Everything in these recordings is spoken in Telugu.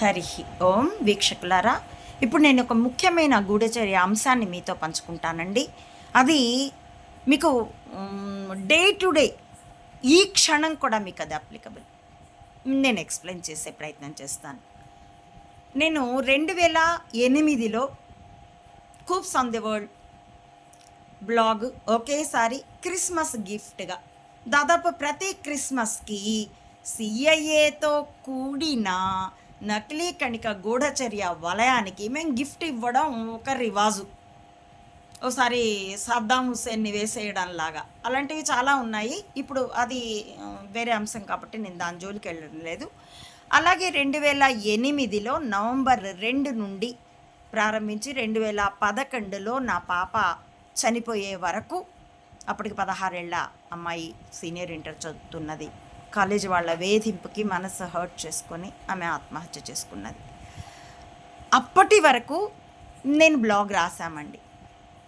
హరి ఓం వీక్షకులారా, ఇప్పుడు నేను ఒక ముఖ్యమైన గూఢచర్య అంశాన్ని మీతో పంచుకుంటానండి. అది మీకు డే టు డే ఈ క్షణం కూడా మీకు అది అప్లికబుల్. నేను ఎక్స్ప్లెయిన్ చేసే ప్రయత్నం చేస్తాను. నేను 2008లో కూప్స్ ఆన్ ది వరల్డ్ బ్లాగ్ ఒకేసారి క్రిస్మస్ గిఫ్ట్గా దాదాపు ప్రతి క్రిస్మస్కి సిఐఏతో కూడిన నకిలీ కణిక గూఢచర్య వలయానికి మేము గిఫ్ట్ ఇవ్వడం ఒక రివాజు. ఒకసారి సద్దాం హుస్సేన్ని వేసేయడం లాగా అలాంటివి చాలా ఉన్నాయి. ఇప్పుడు అది వేరే అంశం కాబట్టి నేను దాని జోలికి వెళ్ళడం లేదు. అలాగే 2008లో నవంబర్ 2 నుండి ప్రారంభించి 2011లో నా పాప చనిపోయే వరకు, అప్పటికి 16 ఏళ్ళ అమ్మాయి సీనియర్ ఇంటర్ చదువుతున్నది, కాలేజీ వాళ్ళ వేధింపుకి మనసు హర్ట్ చేసుకొని ఆమె ఆత్మహత్య చేసుకున్నది. అప్పటి వరకు నేను బ్లాగ్ రాశామండి.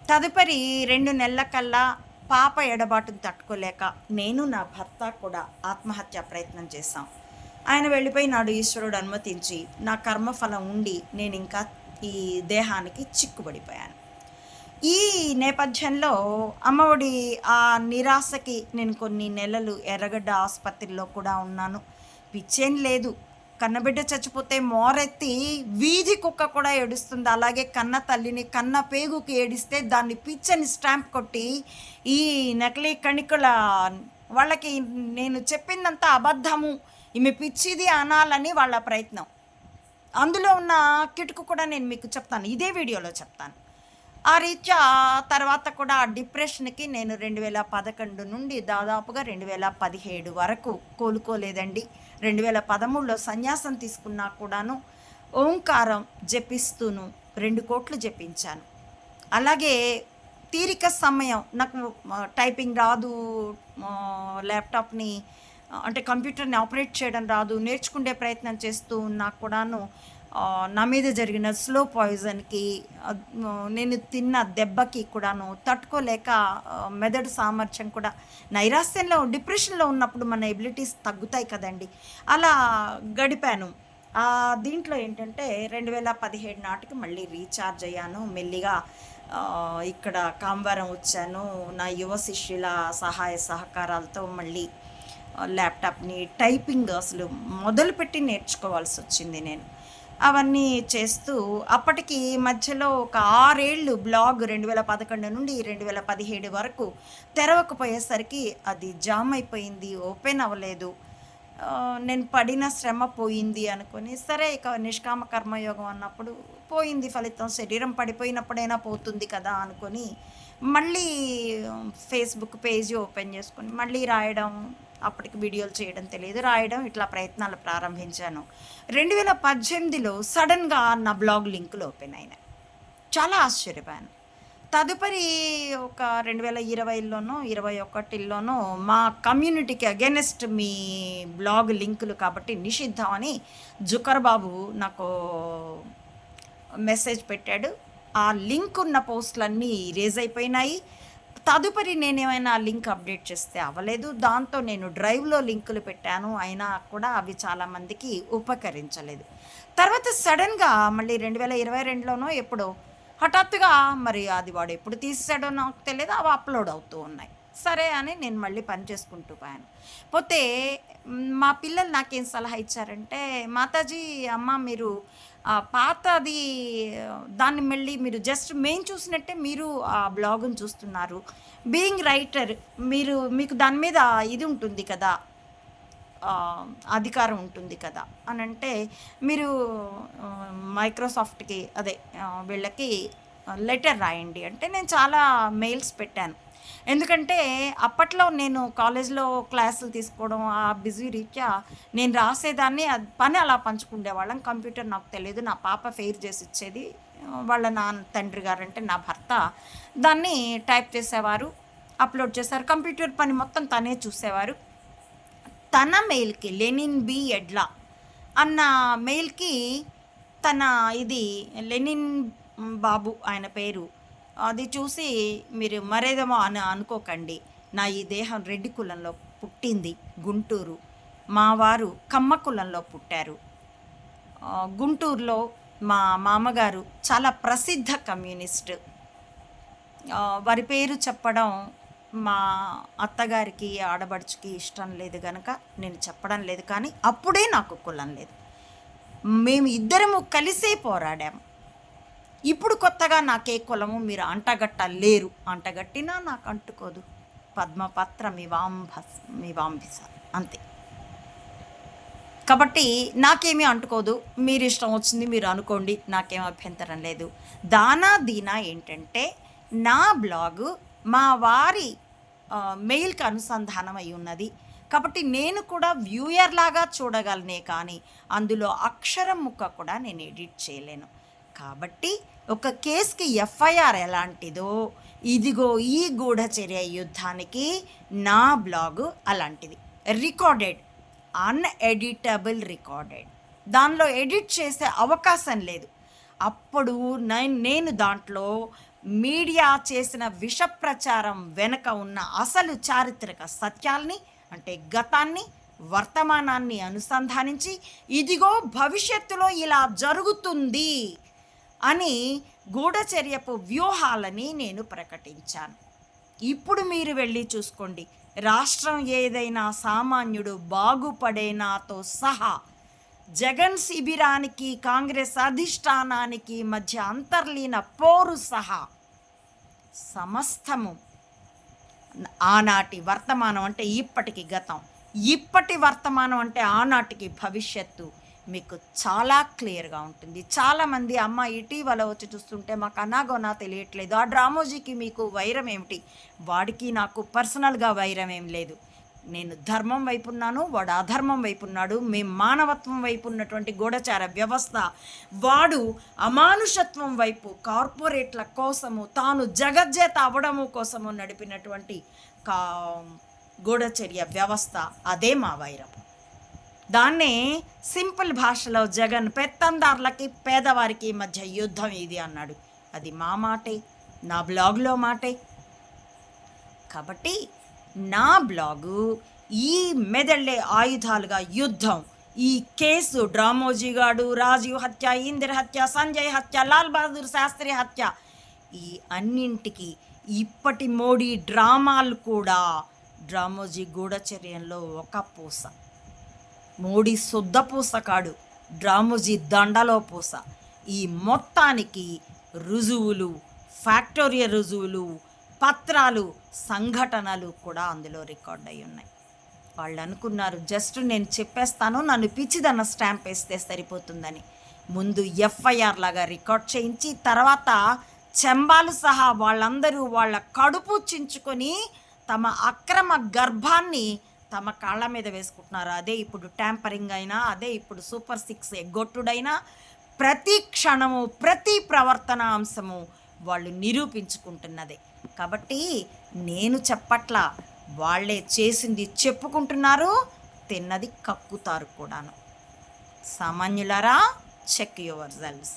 తదుపరి 2 నెలల కల్లా పాప ఎడబాటును తట్టుకోలేక నేను నా భర్త కూడా ఆత్మహత్య ప్రయత్నం చేశాం. ఆయన వెళ్ళిపోయినాడు ఈశ్వరుడు అనుమతించి. నా కర్మఫలం ఉండి నేను ఇంకా ఈ దేహానికి చిక్కుబడిపోయాను. ఈ నేపథ్యంలో అమ్మఒడి ఆ నిరాశకి నేను కొన్ని నెలలు ఎర్రగడ్డ ఆసుపత్రిలో కూడా ఉన్నాను. పిచ్చేం లేదు, కన్నబిడ్డ చచ్చిపోతే మోరెత్తి వీధి కుక్క కూడా ఏడుస్తుంది. అలాగే కన్న తల్లిని కన్న పేగుకి ఏడిస్తే దాన్ని పిచ్చని స్టాంప్ కొట్టి ఈ నకిలీ కణికల వాళ్ళకి నేను చెప్పిందంతా అబద్ధము, ఈమె పిచ్చిది అనాలని వాళ్ళ ప్రయత్నం. అందులో ఉన్న కిటుకు కూడా నేను మీకు చెప్తాను, ఇదే వీడియోలో చెప్తాను. ఆ రీత్యా తర్వాత కూడా ఆ డిప్రెషన్కి నేను 2011 నుండి దాదాపుగా 2017 వరకు కోలుకోలేదండి. 2013లో సన్యాసం తీసుకున్నా కూడాను ఓంకారం జపిస్తూను 2 కోట్లు జపించాను. అలాగే తీరిక సమయం నాకు టైపింగ్ రాదు, ల్యాప్టాప్ని అంటే కంప్యూటర్ని ఆపరేట్ చేయడం రాదు, నేర్చుకునే ప్రయత్నం చేస్తూ ఉన్నా కూడాను నా మీద జరిగిన స్లో పాయిజన్కి, నేను తిన్న దెబ్బకి కూడాను తట్టుకోలేక మెదడు సామర్థ్యం కూడా, నైరాశ్యంలో డిప్రెషన్లో ఉన్నప్పుడు మన ఎబిలిటీస్ తగ్గుతాయి కదండి, అలా గడిపాను. దీంట్లో ఏంటంటే 2017 నాటికి మళ్ళీ రీఛార్జ్ అయ్యాను. మెల్లిగా ఇక్కడ కాంవారం వచ్చాను. నా యువ శిష్యుల సహాయ సహకారాలతో మళ్ళీ ల్యాప్టాప్ని టైపింగ్ అసలు మొదలుపెట్టి నేర్చుకోవాల్సి వచ్చింది నేను. అవన్నీ చేస్తూ అప్పటికి మధ్యలో ఒక 6 ఏళ్ళు బ్లాగ్ 2011 నుండి 2017 వరకు తెరవకపోయేసరికి అది జామ్ అయిపోయింది, ఓపెన్ అవ్వలేదు. నేను పడిన శ్రమ పోయింది అనుకొని, సరే ఇక నిష్కామ కర్మయోగం అన్నప్పుడు పోయింది ఫలితం, శరీరం పడిపోయినప్పుడైనా పోతుంది కదా అనుకొని మళ్ళీ ఫేస్బుక్ పేజీ ఓపెన్ చేసుకొని మళ్ళీ రాయడం, అప్పటికి వీడియోలు చేయడం తెలియదు, రాయడం, ఇట్లా ప్రయత్నాలు ప్రారంభించాను. 2018లో సడన్గా నా బ్లాగ్ లింకులు ఓపెన్ అయినాయి. చాలా ఆశ్చర్యపోయాను. తదుపరి ఒక 2020లోనో 2021లోనో మా కమ్యూనిటీకి అగెనెస్ట్ మీ బ్లాగ్ లింకులు కాబట్టి నిషిద్ధం అని జుకర్ బాబు నాకు మెసేజ్ పెట్టాడు. ఆ లింక్ ఉన్న పోస్టులన్నీ రేజ్ అయిపోయినాయి. తదుపరి నేనేమైనా లింక్ అప్డేట్ చేస్తే అవ్వలేదు. దాంతో నేను డ్రైవ్లో లింకులు పెట్టాను, అయినా కూడా అవి చాలామందికి ఉపకరించలేదు. తర్వాత సడన్గా మళ్ళీ 2022లోనో ఎప్పుడో హఠాత్తుగా, మరి అది వాడు ఎప్పుడు తీసాడో నాకు తెలియదు, అవి అప్లోడ్ అవుతూ ఉన్నాయి. సరే అని నేను మళ్ళీ పని చేసుకుంటూ పోయాను. పోతే మా పిల్లలు నాకేం సలహా ఇచ్చారంటే, మాతాజీ అమ్మ మీరు పాతది దాన్ని మళ్ళీ మీరు జస్ట్ మేము చూసినట్టే మీరు ఆ బ్లాగుని చూస్తున్నారు, బీయింగ్ రైటర్ మీకు దాని మీద ఇది ఉంటుంది కదా, అధికారం ఉంటుంది కదా అని అంటే, మీరు మైక్రోసాఫ్ట్కి అదే వీళ్ళకి లెటర్ రాయండి అంటే నేను చాలా మెయిల్స్ పెట్టాను. ఎందుకంటే అప్పట్లో నేను కాలేజ్లో క్లాసులు తీసుకోవడం ఆ బిజీ రీత్యా నేను రాసేదాన్ని, పని అలా పంచుకుండేవాళ్ళం. కంప్యూటర్ నాకు తెలియదు, నా పాప ఫెయిర్ చేసి ఇచ్చేది, వాళ్ళ తండ్రి గారు అంటే నా భర్త దాన్ని టైప్ చేసేవారు, అప్లోడ్ చేశారు. కంప్యూటర్ పని మొత్తం తనే చూసేవారు. తన మెయిల్కి లెనిన్ బి ఎడ్లా అన్న మెయిల్కి తన ఇది లెనిన్ బాబు ఆయన పేరు, అది చూసి మీరు మరేదేమో అని అనుకోకండి, నా ఈ దేహం రెడ్డి కులంలో పుట్టింది, గుంటూరు, మా వారు కమ్మ కులంలో పుట్టారు, గుంటూరులో మా మామగారు చాలా ప్రసిద్ధ కమ్యూనిస్ట్. వారి పేరు చెప్పడం మా అత్తగారికి, ఆడబడుచుకి ఇష్టం లేదు గనక నేను చెప్పడం లేదు. కానీ అప్పుడే నాకు కులం లేదు. మేము ఇద్దరము కలిసే పోరాడాము. ఇప్పుడు కొత్తగా నాకే కులము మీరు అంటగట్ట లేరు, అంటగట్టినా నాకు అంటుకోదు. పద్మపత్ర మివాంభిస అంతే. కాబట్టి నాకేమీ అంటుకోదు. మీరు ఇష్టం వచ్చింది మీరు అనుకోండి, నాకేం అభ్యంతరం లేదు. దానా దీనా ఏంటంటే నా బ్లాగు మా వారి మెయిల్కి అనుసంధానం అయి ఉన్నది. కాబట్టి నేను కూడా వ్యూయర్ లాగా చూడగలనే కానీ అందులో అక్షరం ముక్క కూడా నేను ఎడిట్ చేయలేను. కాబట్టి ఒక కేసుకి ఎఫ్ఐఆర్ ఎలాంటిదో ఇదిగో ఈ గూఢచర్య యుద్ధానికి నా బ్లాగు అలాంటిది. Recorded, uneditable recorded. దానిలో ఎడిట్ చేసే అవకాశం లేదు. అప్పుడు నేను దాంట్లో మీడియా చేసిన విష ప్రచారం వెనుక ఉన్న అసలు చారిత్రక సత్యాల్ని అంటే గతాన్ని వర్తమానాన్ని అనుసంధానించి ఇదిగో భవిష్యత్తులో ఇలా జరుగుతుంది అని గూఢచర్యపు వ్యూహాలని నేను ప్రకటించాను. ఇప్పుడు మీరు వెళ్ళి చూసుకోండి. రాష్ట్రం ఏదైనా సామాన్యుడు బాగుపడేనాతో సహా జగన్ శిబిరానికి కాంగ్రెస్ అధిష్టానానికి మధ్య అంతర్లీన పోరు సహా సమస్తము ఆనాటి వర్తమానం అంటే ఇప్పటికి గతం, ఇప్పటి వర్తమానం అంటే ఆనాటికి భవిష్యత్తు మీకు చాలా క్లియర్గా ఉంటుంది. చాలామంది అమ్మ ఇటీవల వచ్చి చూస్తుంటే మాకు అనాగోనా తెలియట్లేదు, ఆ డ్రామోజీకి మీకు వైరం ఏమిటి? వాడికి నాకు పర్సనల్గా వైరం ఏం లేదు. నేను ధర్మం వైపు ఉన్నాను, వాడు అధర్మం వైపు ఉన్నాడు. మేము మానవత్వం వైపు ఉన్నటువంటి గూఢచార వ్యవస్థ, వాడు అమానుషత్వం వైపు కార్పొరేట్ల కోసము తాను జగజ్జేత అవ్వడము కోసము నడిపినటువంటి గూఢచర్య వ్యవస్థ, అదే మా వైరం. దాన్నే సింపుల్ భాషలో జగన్ పెత్తందార్లకి పేదవారికి మధ్య యుద్ధం ఇది అన్నాడు. అది మా మాటే, నా బ్లాగ్లో మాటే. కాబట్టి నా బ్లాగు ఈ మెదళ్ళే ఆయుధాలుగా యుద్ధం, ఈ కేసు డ్రామోజీగాడు, రాజీవ్ హత్య, ఇందిర హత్య, సంజయ్ హత్య, లాల్ బహదూర్ శాస్త్రి హత్య, ఈ అన్నింటికి ఇప్పటి మోడీ డ్రామాలు కూడా డ్రామోజీ గూఢచర్యంలో ఒక పూస. మోడీ శుద్ధ పూస కాడు, డ్రామోజీ దండలో పూస. ఈ మొత్తానికి రుజువులు, ఫ్యాక్టోరియల్ రుజువులు, పత్రాలు, సంఘటనలు కూడా అందులో రికార్డ్ అయి ఉన్నాయి. వాళ్ళు అనుకున్నారు జస్ట్ నేను చెప్పేస్తాను, నన్ను పిచ్చిదన్న స్టాంప్ వేస్తే సరిపోతుందని. ముందు ఎఫ్ఐఆర్ లాగా రికార్డ్ చేయించి తర్వాత చెంబాలు సహా వాళ్ళందరూ వాళ్ళ కడుపు చించుకొని తమ అక్రమ గర్భాన్ని తమ కాళ్ళ మీద వేసుకుంటున్నారు. అదే ఇప్పుడు ట్యాంపరింగ్ అయినా, అదే ఇప్పుడు సూపర్ 6 ఎగ్గొట్టుడైనా, ప్రతి క్షణము ప్రతి ప్రవర్తన అంశము వాళ్ళు నిరూపించుకుంటున్నదే. కాబట్టి నేను చెప్పట్లా, వాళ్ళే చేసింది చెప్పుకుంటున్నారు, తిన్నది కక్కుతారు కూడాను. సామాన్యులారా, చెక్ యువర్ సెల్వ్స్.